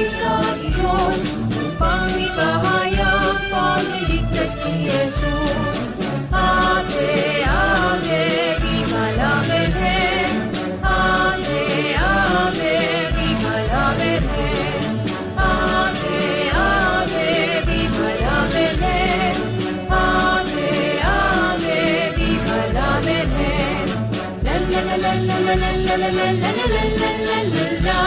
sa Diyos, upang ipahayag pagliligtas ni Jesus. Ave, Ave, viva la Virgen. Ave, Ave, viva la Virgen. Ave, Ave, viva la Virgen. Ave, Ave, viva la Virgen. La la la la la la la la la la la la la la la.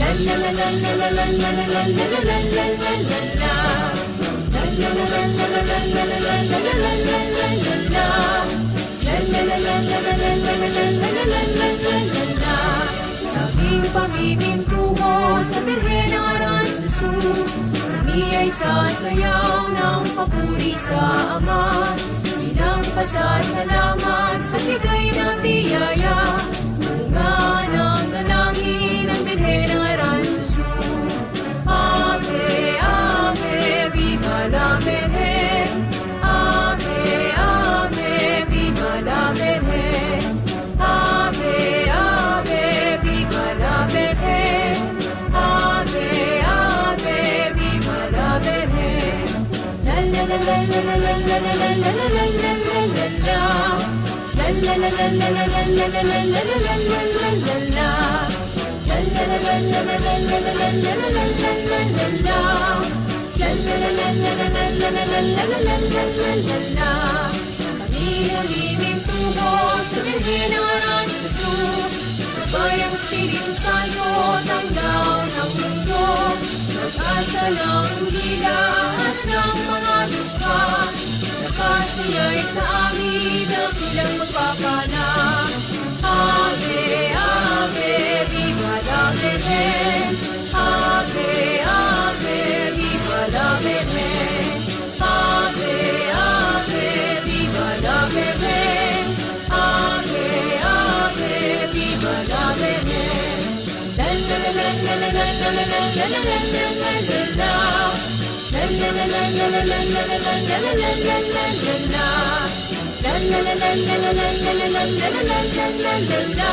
La la la la la la la la la la la la la la la. La la la la la la la la la la la la la la la. La la la la la la la la la la la la la. Sa aming pamimintuho sa Birhen ng Aransusu, kami ay sasayaw ng papuri sa Ama, bilang pasasalamat sa bigay na biyaya. Bunga ng dalangin ng Birhen ng Aransusu. Ave, Ave, viva la Virgen. Ave, Ave, viva la Virgen. Ave, Ave, viva la Virgen. Ave, Ave, viva la Virgen. La la la la la la la la la la la la la la la. La la la la la la la la la la la la la la la. La la la la la la la la la la la la la la la. La la la la la la la la la la la la la la la. Kami nalimintuho sa Birhen ng Aransusu, Bayang Espiritu Santo, tanglaw ng mundo, pag-asa ng ulila at ng mga lupa. Lakas niya'y sa amin ang ilang magpapala. Ave, Ave, viva la Virgen. Ave, Ave, viva la Virgen. Ave, Ave, viva la Virgen. Ave, Ave, viva la Virgen. La la la la la la la la la la la la la la la. La la la la la la la la la la la la la la la la. La la la la la la la la la la la la la la la la.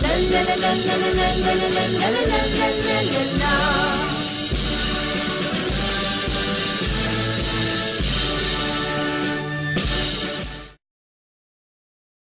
La la la la la la la la la la la la la la la.